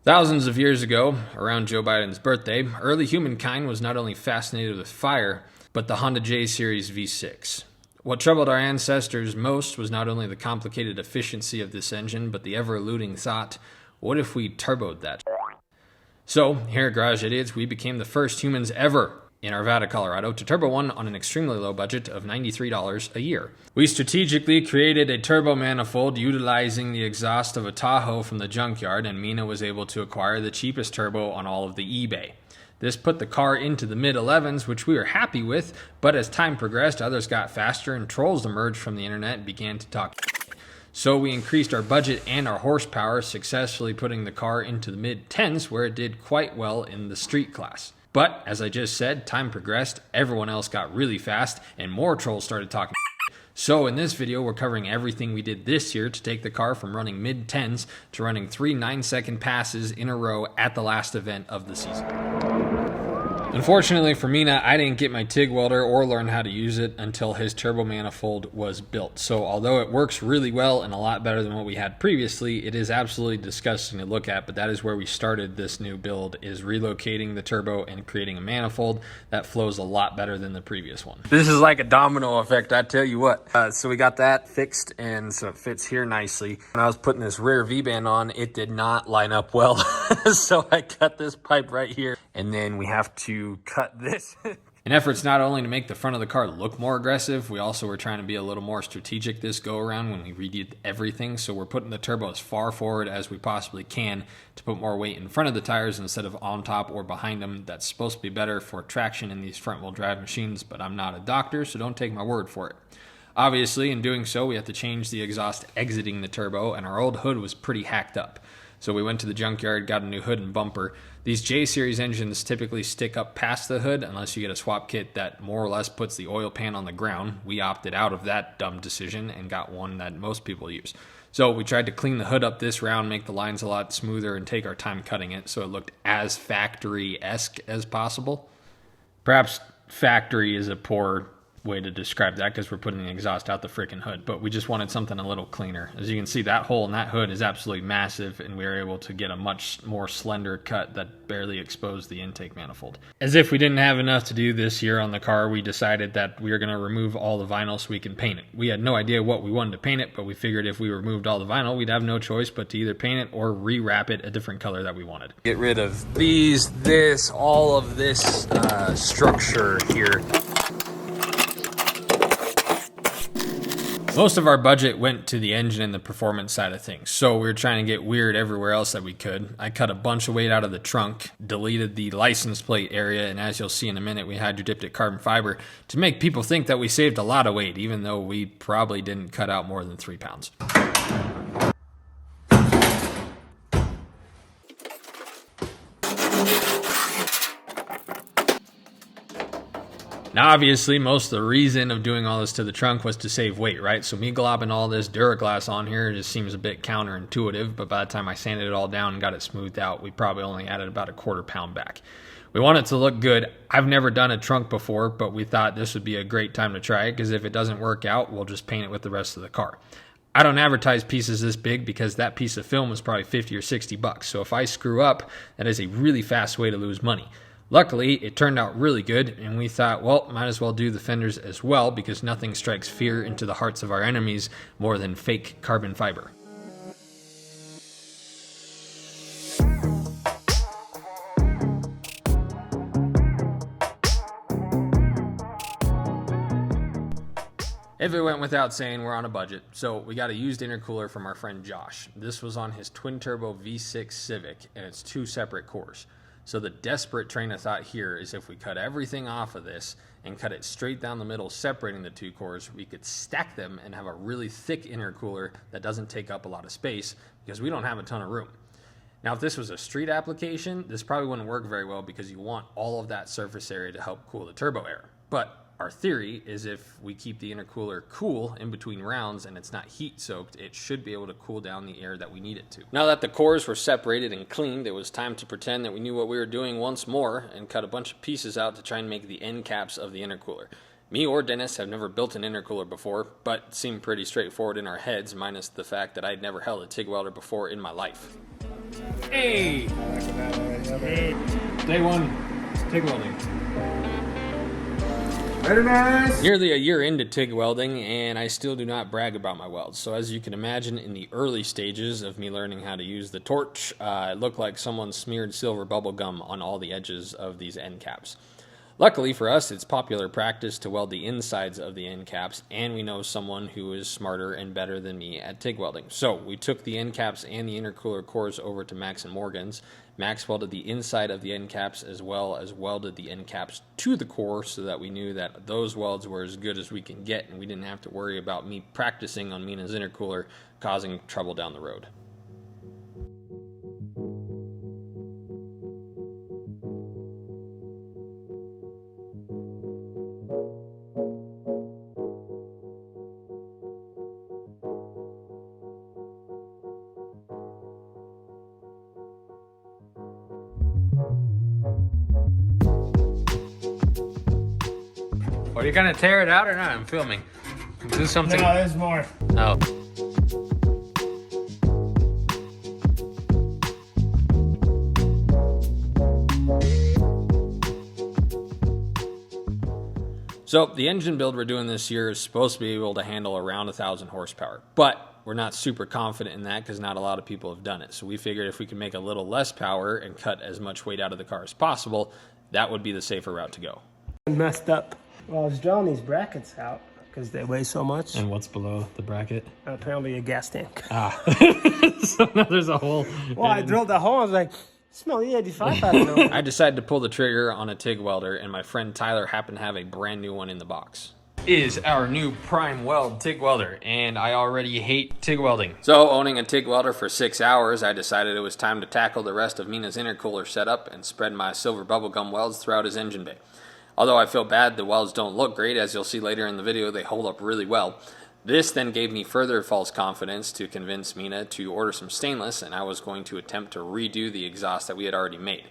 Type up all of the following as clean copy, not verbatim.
Thousands of years ago, around Joe Biden's birthday, early humankind was not only fascinated with fire, but the Honda J Series V6. What troubled our ancestors most was not only the complicated efficiency of this engine, but the ever-eluding thought, what if we turboed that? So, here at Garage Idiots, we became the first humans ever in Arvada, Colorado, to turbo one on an extremely low budget of $93 a year. We strategically created a turbo manifold utilizing the exhaust of a Tahoe from the junkyard, and Mina was able to acquire the cheapest turbo on all of the eBay. This put the car into the mid-11s, which we were happy with, but as time progressed, others got faster and trolls emerged from the internet and began to talk. So we increased our budget and our horsepower, successfully putting the car into the mid-10s, where it did quite well in the street class. But, as I just said, time progressed, everyone else got really fast, and more trolls started talking. So in this video, we're covering everything we did this year to take the car from running mid-10s to running 3 9-second passes in a row at the last event of the season. Unfortunately for Mina, I didn't get my TIG welder or learn how to use it until his turbo manifold was built. So although it works really well and a lot better than what we had previously, it is absolutely disgusting to look at, but that is where we started this new build, is relocating the turbo and creating a manifold that flows a lot better than the previous one. This is like a domino effect, I tell you what. So we got that fixed, and so it fits here nicely. When I was putting this rear V-band on, it did not line up well. So I cut this pipe right here, and then we have to cut this. In efforts not only to make the front of the car look more aggressive, we also were trying to be a little more strategic this go around when we redid everything. So we're putting the turbo as far forward as we possibly can to put more weight in front of the tires instead of on top or behind them. That's supposed to be better for traction in these front wheel drive machines, but I'm not a doctor, so don't take my word for it. Obviously, in doing so, we have to change the exhaust exiting the turbo, and our old hood was pretty hacked up. So we went to the junkyard, got a new hood and bumper. These J-Series engines typically stick up past the hood unless you get a swap kit that more or less puts the oil pan on the ground. We opted out of that dumb decision and got one that most people use. So we tried to clean the hood up this round, make the lines a lot smoother, and take our time cutting it so it looked as factory-esque as possible. Perhaps factory is a poor way to describe that because we're putting the exhaust out the freaking hood, but we just wanted something a little cleaner. As you can see, that hole in that hood is absolutely massive, and we were able to get a much more slender cut that barely exposed the intake manifold. As if we didn't have enough to do this year on the car, we decided that we were going to remove all the vinyl so we can paint it. We had no idea what we wanted to paint it, but we figured if we removed all the vinyl, we'd have no choice but to either paint it or rewrap it a different color that we wanted. Get rid of these, this, all of this structure here. Most of our budget went to the engine and the performance side of things, so we were trying to get weird everywhere else that we could. I cut a bunch of weight out of the trunk, deleted the license plate area, and as you'll see in a minute, we hydro-dipped it carbon fiber to make people think that we saved a lot of weight, even though we probably didn't cut out more than 3 pounds. Now, obviously, most of the reason of doing all this to the trunk was to save weight, right? So me globbing all this Duraglass on here just seems a bit counterintuitive, but by the time I sanded it all down and got it smoothed out, we probably only added about a quarter pound back. We want it to look good. I've never done a trunk before, but we thought this would be a great time to try it, because if it doesn't work out, we'll just paint it with the rest of the car. I don't advertise pieces this big because that piece of film was probably 50 or 60 bucks. So if I screw up, that is a really fast way to lose money. Luckily, it turned out really good, and we thought, well, might as well do the fenders as well, because nothing strikes fear into the hearts of our enemies more than fake carbon fiber. If it went without saying, we're on a budget, so we got a used intercooler from our friend Josh. This was on his twin-turbo V6 Civic, and it's 2 separate cores. So the desperate train of thought here is if we cut everything off of this and cut it straight down the middle, separating the 2 cores, we could stack them and have a really thick intercooler that doesn't take up a lot of space because we don't have a ton of room. Now, if this was a street application, this probably wouldn't work very well because you want all of that surface area to help cool the turbo air. But our theory is if we keep the intercooler cool in between rounds and it's not heat soaked, it should be able to cool down the air that we need it to. Now that the cores were separated and cleaned, it was time to pretend that we knew what we were doing once more and cut a bunch of pieces out to try and make the end caps of the intercooler. Me or Dennis have never built an intercooler before, but it seemed pretty straightforward in our heads, minus the fact that I'd never held a TIG welder before in my life. Hey! Day one, TIG welding. Very nice. Nearly a year into TIG welding, and I still do not brag about my welds. So as you can imagine, in the early stages of me learning how to use the torch, it looked like someone smeared silver bubble gum on all the edges of these end caps. Luckily for us, it's popular practice to weld the insides of the end caps, and we know someone who is smarter and better than me at TIG welding. So we took the end caps and the intercooler cores over to Max and Morgan's. Max welded the inside of the end caps as well as welded the end caps to the core so that we knew that those welds were as good as we can get, and we didn't have to worry about me practicing on Mina's intercooler causing trouble down the road. Are you gonna tear it out or not? I'm filming. Do something. No, there's more. Oh. So the engine build we're doing this year is supposed to be able to handle around 1,000 horsepower, but we're not super confident in that because not a lot of people have done it. So we figured if we can make a little less power and cut as much weight out of the car as possible, that would be the safer route to go. Messed up. Well, I was drawing these brackets out because they weigh so much. And what's below the bracket? Apparently a gas tank. Ah. So now there's a hole. Well, I drilled the hole. I was like, smell E85 out of it. I decided to pull the trigger on a TIG welder, and my friend Tyler happened to have a brand new one in the box. Is our new prime weld TIG welder, and I already hate TIG welding. So owning a TIG welder for 6 hours, I decided it was time to tackle the rest of Mina's intercooler setup and spread my silver bubblegum welds throughout his engine bay. Although I feel bad the welds don't look great, as you'll see later in the video, they hold up really well. This then gave me further false confidence to convince Mina to order some stainless, and I was going to attempt to redo the exhaust that we had already made.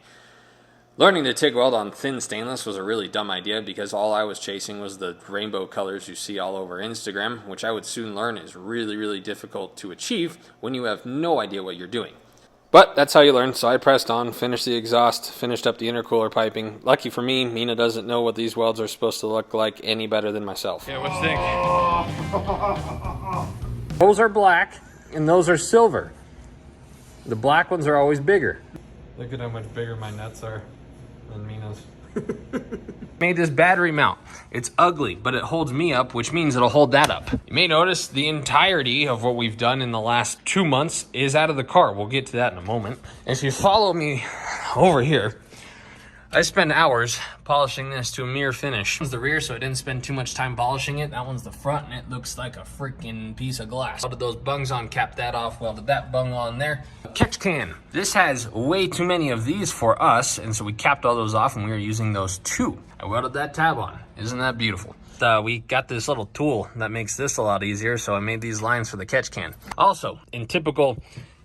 Learning to TIG weld on thin stainless was a really dumb idea because all I was chasing was the rainbow colors you see all over Instagram, which I would soon learn is really difficult to achieve when you have no idea what you're doing. But that's how you learn, so I pressed on, finished the exhaust, finished up the intercooler piping. Lucky for me, Mina doesn't know what these welds are supposed to look like any better than myself. Yeah, what's the Those are black, and those are silver. The black ones are always bigger. Look at how much bigger my nuts are than Mina's. Made this battery mount. It's ugly, but it holds me up, which means it'll hold that up. You may notice the entirety of what we've done in the last 2 months is out of the car. We'll get to that in a moment. If you follow me over here, I spend hours polishing this to a mere finish. This is the rear, so I didn't spend too much time polishing it. That one's the front, and it looks like a freaking piece of glass. Welded those bungs on, capped that off, welded that bung on there. Catch can. This has way too many of these for us, and so we capped all those off, and we were using those too. I welded that tab on. Isn't that beautiful? We got this little tool that makes this a lot easier, so I made these lines for the catch can. Also, in typical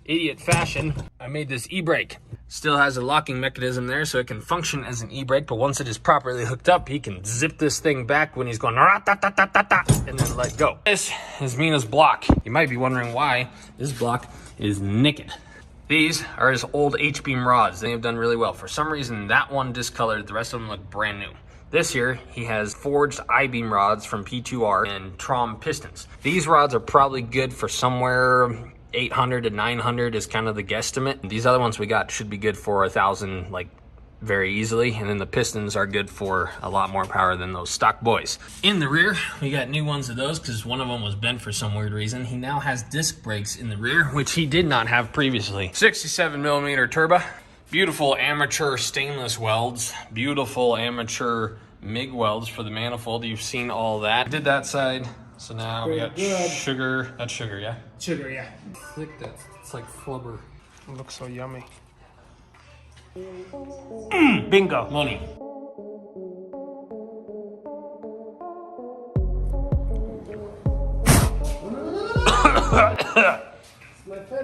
idiot fashion, I made this e-brake. Still has a locking mechanism there so it can function as an e-brake, but once it is properly hooked up, he can zip this thing back when he's going ra-ta-ta-ta-ta-ta, and then let go. This is Mina's block. You might be wondering why this block is naked. These are his old H-beam rods. They have done really well. For some reason, that one discolored, the rest of them look brand new. This year, he has forged I-beam rods from P2R and Trom pistons. These rods are probably good for somewhere 800 to 900 is kind of the guesstimate. These other ones we got should be good for 1,000, like, very easily, and then the pistons are good for a lot more power than those stock boys. In the rear, we got new ones of those because one of them was bent for some weird reason. He now has disc brakes in the rear, which he did not have previously. 67mm turbo, beautiful amateur stainless welds, beautiful amateur MIG welds for the manifold. You've seen all that. Did that side. So now we got sugar. That's sugar, yeah? Sugar, yeah. Look, it's like flubber. It looks so yummy. Bingo. Money.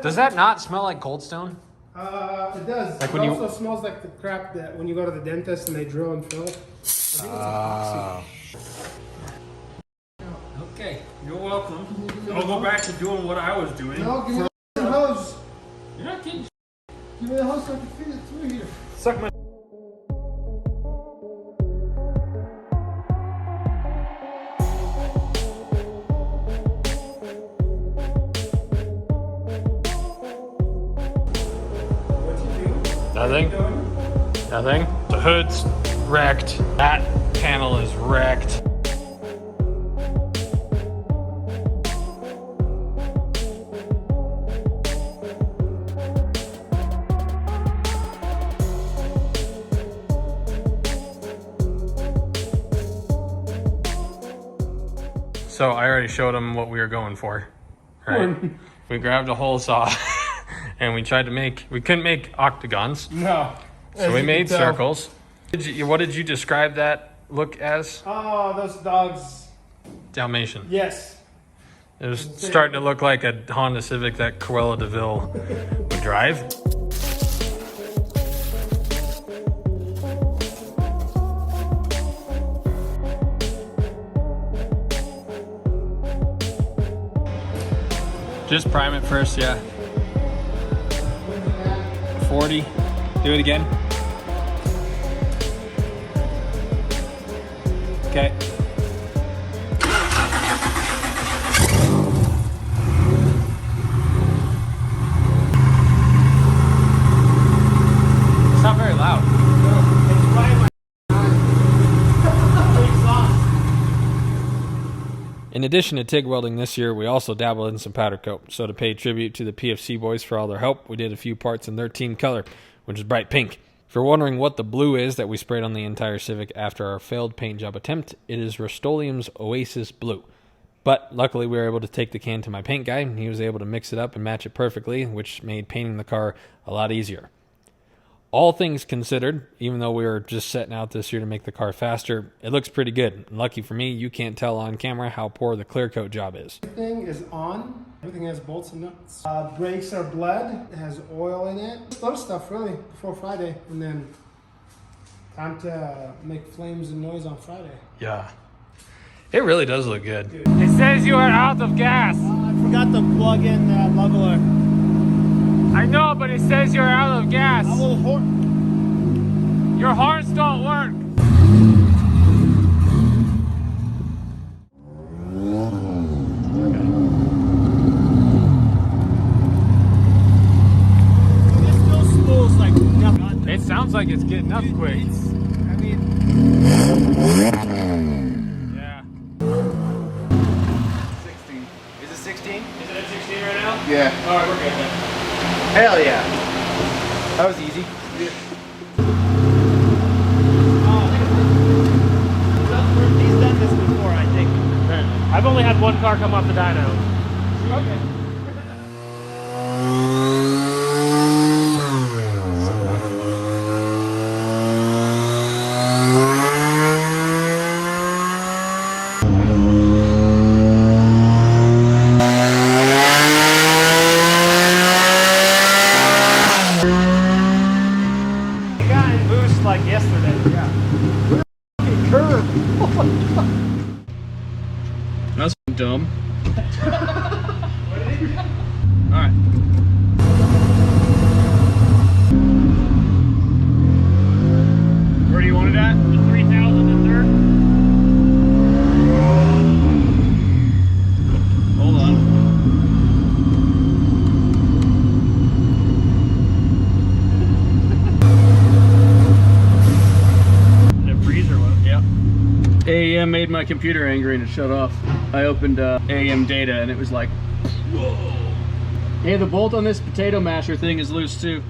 Does that not smell like Cold Stone? It does. Like it when also smells like the crap that when you go to the dentist and they drill and fill. I think it's epoxy. Okay, you're welcome. I'll go back to doing what I was doing. No, give me the hose. You're not kidding. Give me the hose so I can feed it through here. Suck my. Nothing. Nothing. The hood's wrecked. That panel is wrecked. So I already showed him what we were going for, right? We grabbed a hole saw and we tried to we couldn't make octagons. No. So we made circles. What did you describe that look as? Oh, those dogs. Dalmatian. Yes. It was starting to look like a Honda Civic that Cruella DeVille would drive. Just prime it first, yeah. 40. Do it again. Okay. It's not very loud. In addition to TIG welding this year, we also dabbled in some powder coat. So to pay tribute to the PFC boys for all their help, we did a few parts in their team color, which is bright pink. If you're wondering what the blue is that we sprayed on the entire Civic after our failed paint job attempt, it is Rust-Oleum's Oasis Blue. But luckily we were able to take the can to my paint guy, and he was able to mix it up and match it perfectly, which made painting the car a lot easier. All things considered, even though we were just setting out this year to make the car faster, it looks pretty good. And lucky for me, you can't tell on camera how poor the clear coat job is. Everything is on. Everything has bolts and nuts. Brakes are bled. It has oil in it. Just a lot of stuff, really, before Friday. And then time to make flames and noise on Friday. Yeah. It really does look good. It says you are out of gas. I forgot to plug in that leveler. I know, but it says you're out of gas. I will Your horns don't work. It still spools like nothing. It sounds like it's getting up quick. Yeah. 16. Is it 16? Is it at 16 right now? Yeah. All right, we're good then. Hell yeah. That was easy. He's done this before, I think. I've only had one car come off the dyno. Okay. Like yesterday. Yeah. Curve. That's dumb. All right. Where do you want it at? 3,000 and third. Hold on. AEM made my computer angry and it shut off. I opened AEM data and it was like, whoa. Hey, the bolt on this potato masher thing is loose too.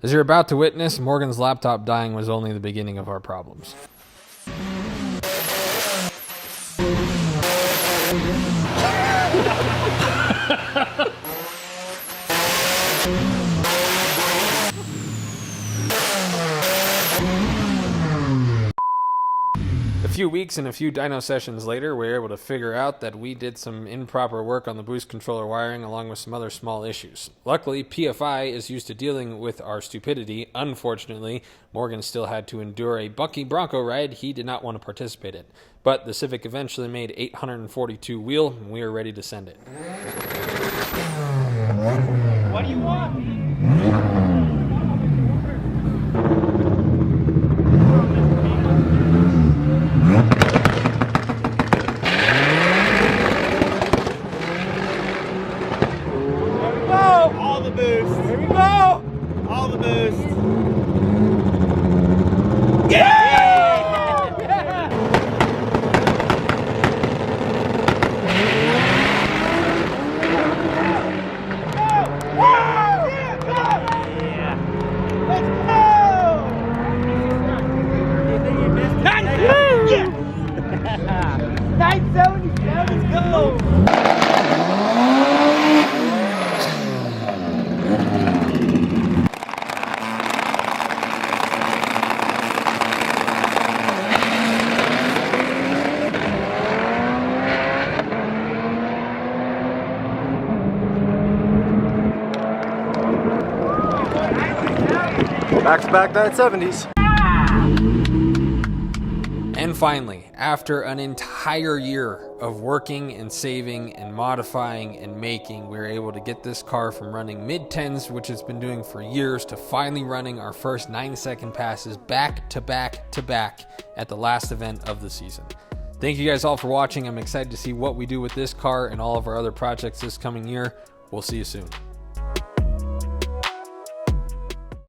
As you're about to witness, Morgan's laptop dying was only the beginning of our problems. A few weeks and a few dyno sessions later, we were able to figure out that we did some improper work on the boost controller wiring along with some other small issues. Luckily, PFI is used to dealing with our stupidity. Unfortunately, Morgan still had to endure a bucky Bronco ride he did not want to participate in. But the Civic eventually made 842 wheel, and we were ready to send it. What do you want? All the boost. Here we go. All the boost. Back-to-back 970s. And finally, after an entire year of working and saving and modifying and making, we were able to get this car from running mid-10s, which it's been doing for years, to finally running our first 9-second passes back to back to back at the last event of the season. Thank you guys all for watching. I'm excited to see what we do with this car and all of our other projects this coming year. We'll see you soon.